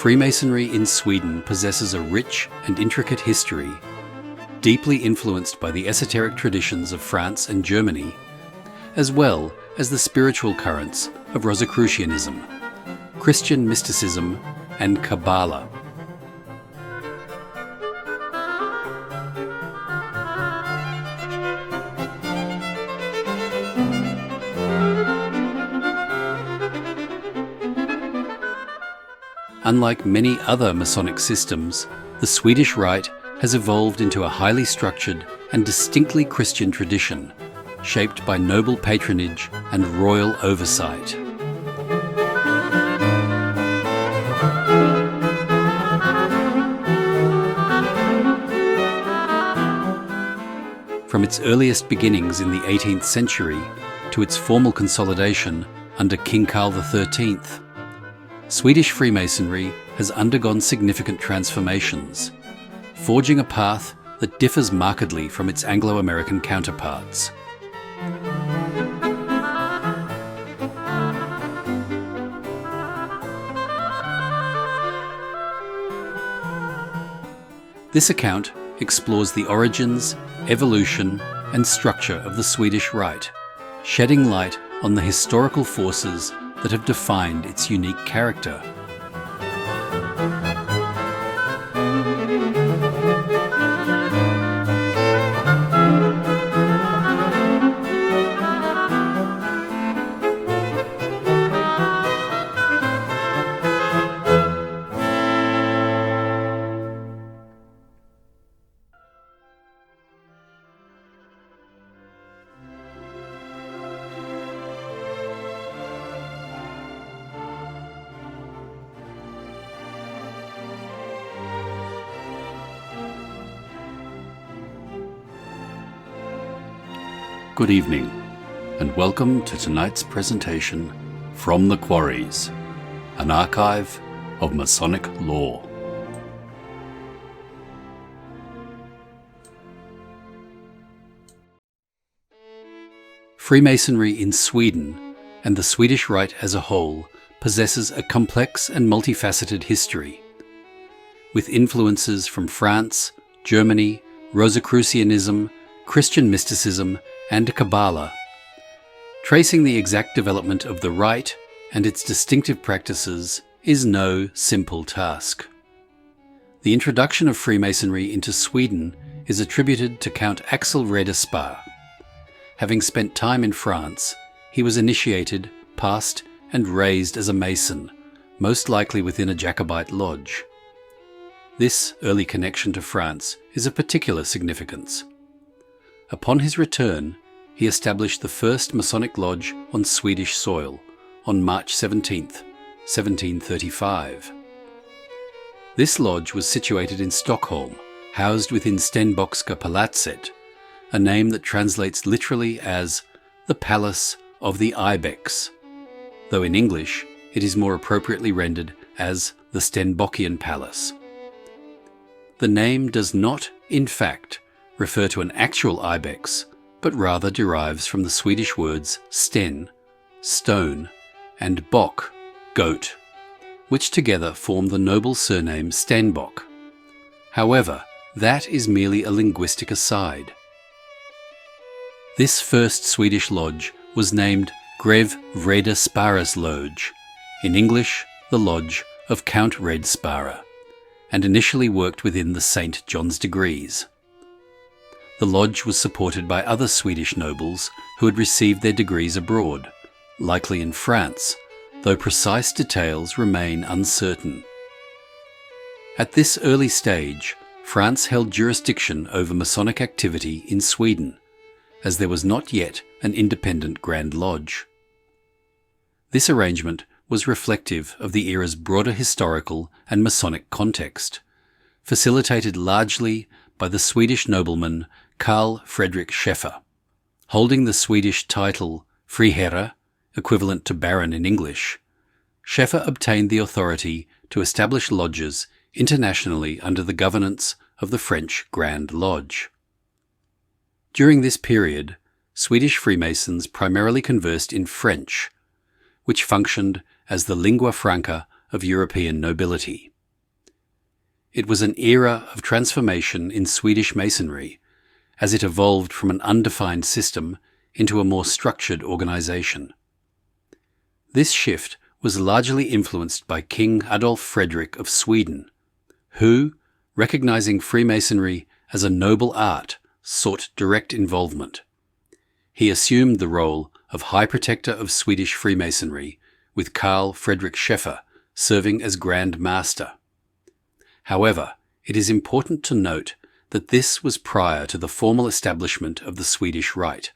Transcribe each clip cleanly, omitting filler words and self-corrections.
Freemasonry in Sweden possesses a rich and intricate history, deeply influenced by the esoteric traditions of France and Germany, as well as the spiritual currents of Rosicrucianism, Christian mysticism, and Kabbalah. Unlike many other Masonic systems, the Swedish Rite has evolved into a highly structured and distinctly Christian tradition, shaped by noble patronage and royal oversight. From its earliest beginnings in the 18th century to its formal consolidation under King Carl XIII, Swedish Freemasonry has undergone significant transformations, forging a path that differs markedly from its Anglo-American counterparts. This account explores the origins, evolution, and structure of the Swedish Rite, shedding light on the historical forces that have defined its unique character. Good evening, and welcome to tonight's presentation, From the Quarries, an archive of Masonic lore. Freemasonry in Sweden, and the Swedish Rite as a whole, possesses a complex and multifaceted history, with influences from France, Germany, Rosicrucianism, Christian mysticism, and Kabbalah. Tracing the exact development of the Rite and its distinctive practices is no simple task. The introduction of Freemasonry into Sweden is attributed to Count Axel Redespar. Having spent time in France, he was initiated, passed, and raised as a Mason, most likely within a Jacobite lodge. This early connection to France is of particular significance. Upon his return, he established the first Masonic lodge on Swedish soil on March 17, 1735. This lodge was situated in Stockholm, housed within Stenbockska palatset, a name that translates literally as the Palace of the Ibex, though in English it is more appropriately rendered as the Stenbockian Palace. The name does not, in fact, refer to an actual ibex, but rather derives from the Swedish words sten, stone, and bock, goat, which together form the noble surname Stenbock. However, that is merely a linguistic aside. This first Swedish lodge was named Grev Vredesparas Lodge, in English the Lodge of Count Redspara, and initially worked within the St. John's degrees. The lodge was supported by other Swedish nobles who had received their degrees abroad, likely in France, though precise details remain uncertain. At this early stage, France held jurisdiction over Masonic activity in Sweden, as there was not yet an independent Grand Lodge. This arrangement was reflective of the era's broader historical and Masonic context, facilitated largely by the Swedish nobleman Carl Fredrik Schäffer. Holding the Swedish title Friherre, equivalent to Baron in English, Schäffer obtained the authority to establish lodges internationally under the governance of the French Grand Lodge. During this period, Swedish Freemasons primarily conversed in French, which functioned as the lingua franca of European nobility. It was an era of transformation in Swedish Masonry, as it evolved from an undefined system into a more structured organization. This shift was largely influenced by King Adolf Fredrik of Sweden, who, recognizing Freemasonry as a noble art, sought direct involvement. He assumed the role of High Protector of Swedish Freemasonry, with Carl Friedrich Scheffer serving as Grand Master. However, it is important to note that this was prior to the formal establishment of the Swedish Rite.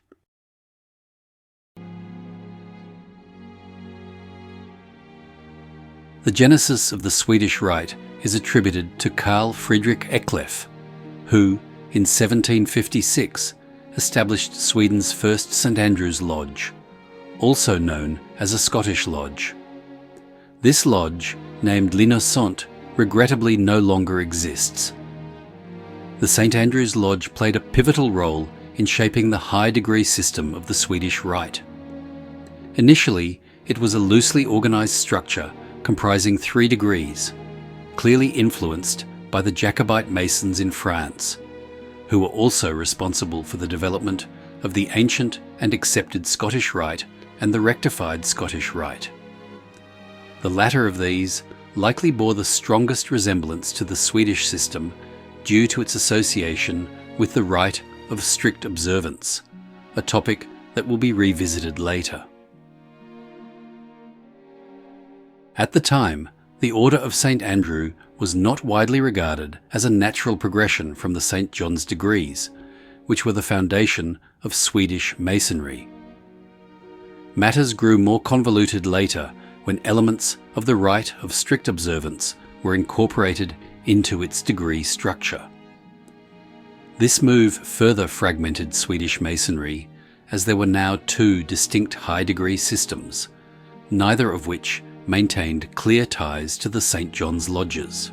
The genesis of the Swedish Rite is attributed to Carl Friedrich Eklöf, who, in 1756, established Sweden's first St. Andrew's Lodge, also known as a Scottish Lodge. This lodge, named l'Innocent, regrettably no longer exists. The St. Andrew's Lodge played a pivotal role in shaping the high-degree system of the Swedish Rite. Initially, it was a loosely organized structure comprising 3 degrees, clearly influenced by the Jacobite Masons in France, who were also responsible for the development of the ancient and accepted Scottish Rite and the rectified Scottish Rite. The latter of these likely bore the strongest resemblance to the Swedish system due to its association with the rite of strict observance, a topic that will be revisited later. At the time, the Order of St. Andrew was not widely regarded as a natural progression from the St. John's degrees, which were the foundation of Swedish Masonry. Matters grew more convoluted later when elements of the rite of strict observance were incorporated into its degree structure. This move further fragmented Swedish Masonry, as there were now 2 distinct high-degree systems, neither of which maintained clear ties to the St. John's lodges.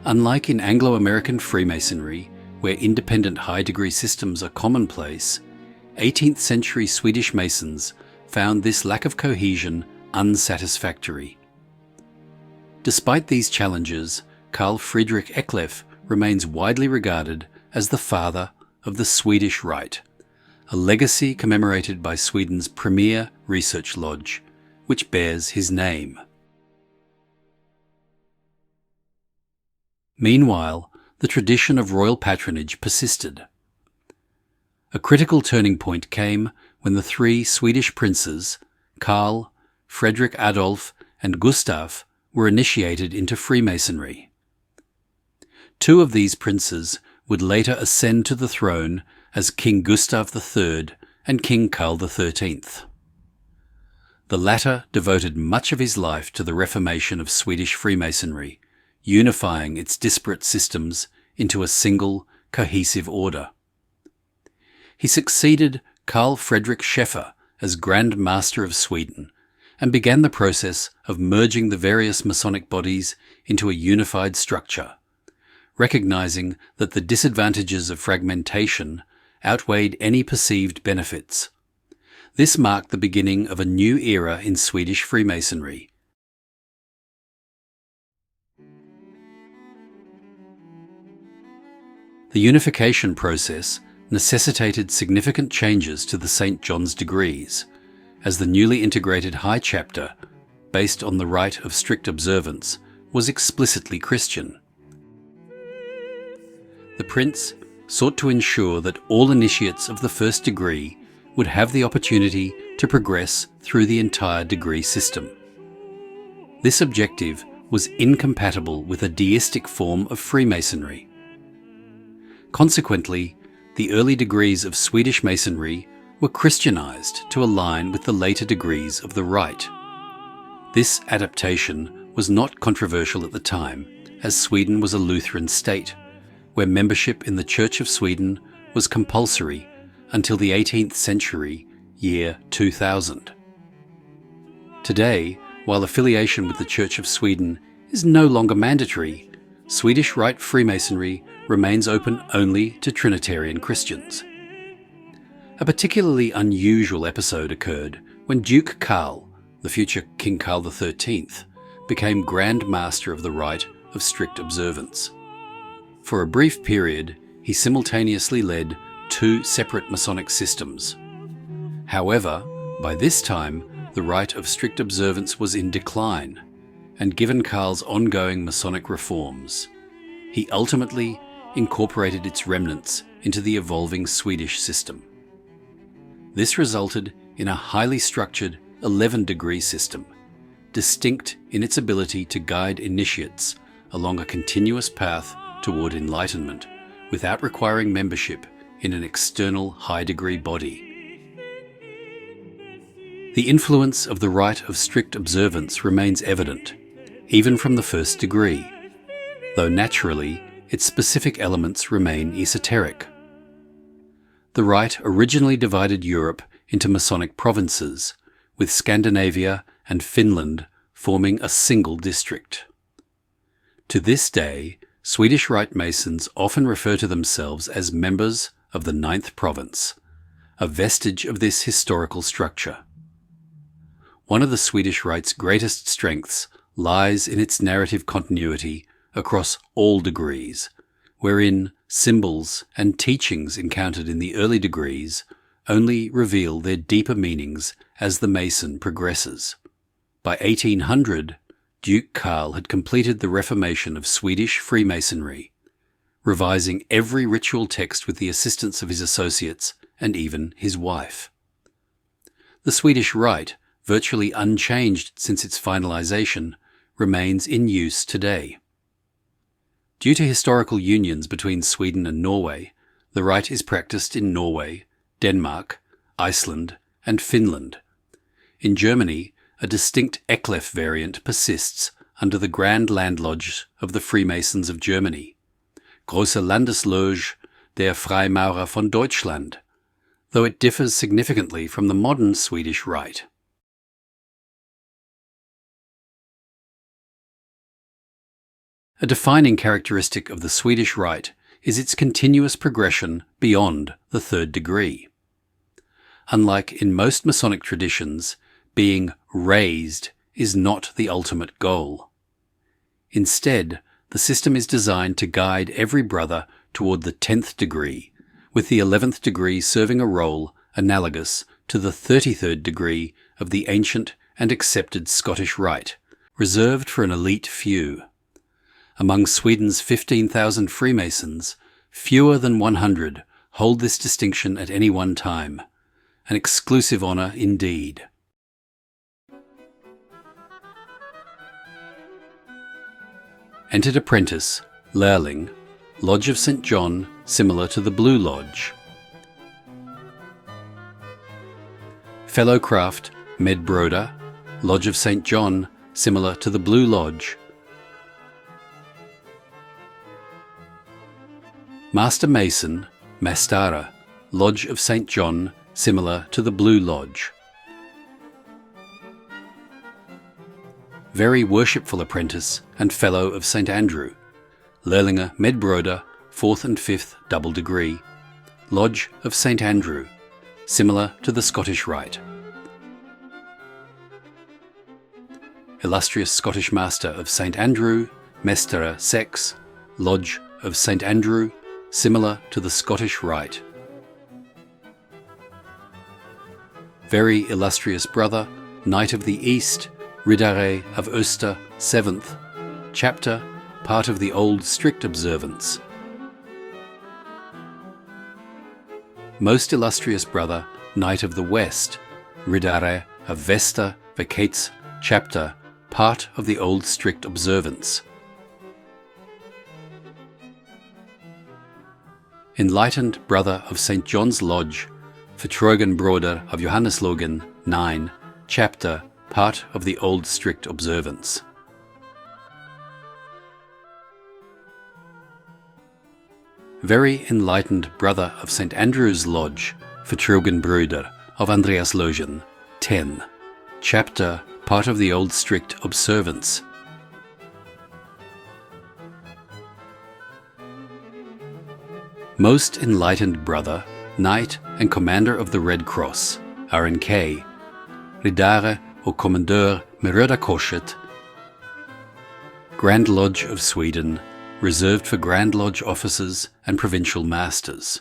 Unlike in Anglo-American Freemasonry, where independent high-degree systems are commonplace, 18th century Swedish Masons found this lack of cohesion unsatisfactory. Despite these challenges, Carl Friedrich Eklöf remains widely regarded as the father of the Swedish Rite, a legacy commemorated by Sweden's premier research lodge, which bears his name. Meanwhile, the tradition of royal patronage persisted. A critical turning point came when the 3 Swedish princes, Karl, Frederick Adolf, and Gustav, were initiated into Freemasonry. 2 of these princes would later ascend to the throne as King Gustav III and King Karl XIII. The latter devoted much of his life to the reformation of Swedish Freemasonry, unifying its disparate systems into a single, cohesive order. He succeeded Carl Friedrich Scheffer as Grand Master of Sweden and began the process of merging the various Masonic bodies into a unified structure, recognizing that the disadvantages of fragmentation outweighed any perceived benefits. This marked the beginning of a new era in Swedish Freemasonry. The unification process necessitated significant changes to the St. John's degrees, as the newly integrated High Chapter, based on the rite of strict observance, was explicitly Christian. The prince sought to ensure that all initiates of the first degree would have the opportunity to progress through the entire degree system. This objective was incompatible with a deistic form of Freemasonry. Consequently, the early degrees of Swedish Masonry were Christianized to align with the later degrees of the Rite. This adaptation was not controversial at the time, as Sweden was a Lutheran state, where membership in the Church of Sweden was compulsory until the 18th century, year 2000. Today, while affiliation with the Church of Sweden is no longer mandatory, Swedish Rite Freemasonry remains open only to Trinitarian Christians. A particularly unusual episode occurred when Duke Karl, the future King Karl XIII, became Grand Master of the Rite of strict observance. For a brief period, he simultaneously led 2 separate Masonic systems. However, by this time, the Rite of strict observance was in decline, and given Karl's ongoing Masonic reforms, he ultimately incorporated its remnants into the evolving Swedish system. This resulted in a highly structured 11-degree system, distinct in its ability to guide initiates along a continuous path toward enlightenment without requiring membership in an external high-degree body. The influence of the Rite of strict observance remains evident, even from the first degree, though naturally its specific elements remain esoteric. The Rite originally divided Europe into Masonic provinces, with Scandinavia and Finland forming a single district. To this day, Swedish Rite Masons often refer to themselves as members of the 9th province, a vestige of this historical structure. One of the Swedish Rite's greatest strengths lies in its narrative continuity across all degrees, wherein symbols and teachings encountered in the early degrees only reveal their deeper meanings as the Mason progresses. By 1800, Duke Karl had completed the reformation of Swedish Freemasonry, revising every ritual text with the assistance of his associates and even his wife. The Swedish Rite, virtually unchanged since its finalization, remains in use today. Due to historical unions between Sweden and Norway, the Rite is practiced in Norway, Denmark, Iceland, and Finland. In Germany, a distinct Eklef variant persists under the Grand Landlodge of the Freemasons of Germany, Große Landesloge der Freimaurer von Deutschland, though it differs significantly from the modern Swedish Rite. A defining characteristic of the Swedish Rite is its continuous progression beyond the 3rd degree. Unlike in most Masonic traditions, being raised is not the ultimate goal. Instead, the system is designed to guide every brother toward the 10th degree, with the 11th degree serving a role analogous to the 33rd degree of the ancient and accepted Scottish Rite, reserved for an elite few. Among Sweden's 15,000 Freemasons, fewer than 100 hold this distinction at any one time, an exclusive honor indeed. Entered apprentice, Lärling, Lodge of St. John, similar to the Blue Lodge. Fellow craft, Medbroder, Lodge of St. John, similar to the Blue Lodge. Master Mason, Mastara, Lodge of St. John, similar to the Blue Lodge. Very worshipful apprentice and Fellow of St. Andrew, Lärlinger Medbroder, 4th and 5th double degree, Lodge of St. Andrew, similar to the Scottish Rite. Illustrious Scottish Master of St. Andrew, Mestere Sex, Lodge of St. Andrew, similar to the Scottish Rite. Very illustrious brother, Knight of the East, Riddare of Öster, 7th, chapter, part of the old strict observance. Most illustrious brother, Knight of the West, Riddare of Vesta, Vacates, chapter, part of the old strict observance. Enlightened brother of St. John's Lodge, Vertrogenbroder of Johanneslogen, 9, chapter, part of the old strict observance. Very enlightened brother of St. Andrew's Lodge, Vertrogenbroder of Andreaslogen, 10, chapter, part of the old strict observance. Most enlightened brother, Knight and Commander of the Red Cross, RNK, Riddare och Kommendör med Röda Korset, Grand Lodge of Sweden, reserved for Grand Lodge officers and provincial masters.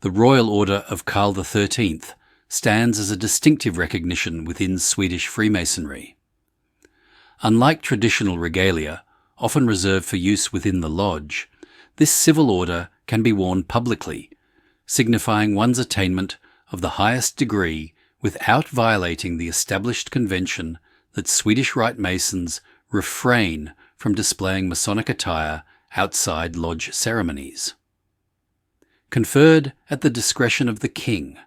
The Royal Order of Karl XIII stands as a distinctive recognition within Swedish Freemasonry. Unlike traditional regalia, often reserved for use within the lodge, this civil order can be worn publicly, signifying one's attainment of the highest degree without violating the established convention that Swedish Rite Masons refrain from displaying Masonic attire outside lodge ceremonies. Conferred at the discretion of the King,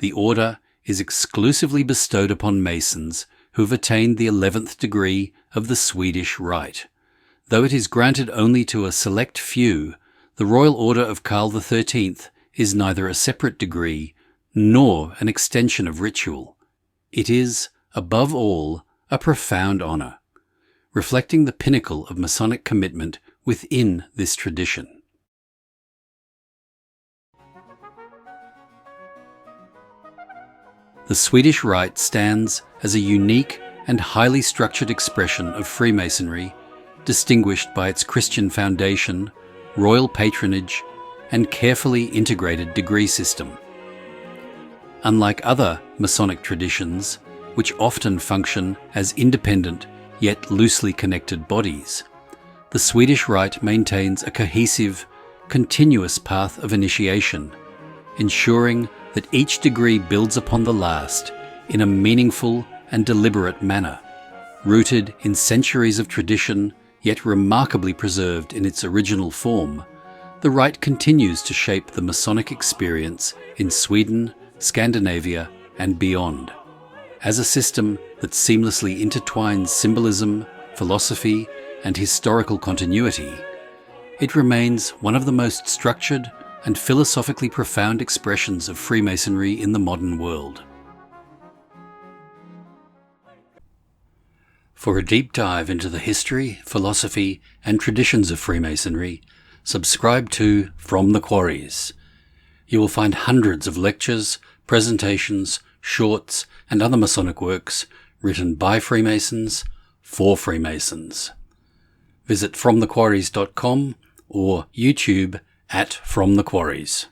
the order is exclusively bestowed upon Masons who have attained the 11th degree of the Swedish Rite. Though it is granted only to a select few, the Royal Order of Karl XIII is neither a separate degree nor an extension of ritual. It is, above all, a profound honour, reflecting the pinnacle of Masonic commitment within this tradition. The Swedish Rite stands as a unique and highly structured expression of Freemasonry, distinguished by its Christian foundation, royal patronage, and carefully integrated degree system. Unlike other Masonic traditions, which often function as independent yet loosely connected bodies, the Swedish Rite maintains a cohesive, continuous path of initiation, ensuring that each degree builds upon the last in a meaningful and deliberate manner, rooted in centuries of tradition yet remarkably preserved in its original form. The Rite continues to shape the Masonic experience in Sweden, Scandinavia, and beyond. As a system that seamlessly intertwines symbolism, philosophy, and historical continuity, it remains one of the most structured and philosophically profound expressions of Freemasonry in the modern world. For a deep dive into the history, philosophy, and traditions of Freemasonry, subscribe to From the Quarries. You will find hundreds of lectures, presentations, shorts, and other Masonic works written by Freemasons for Freemasons. Visit FromTheQuarries.com or YouTube at From the Quarries.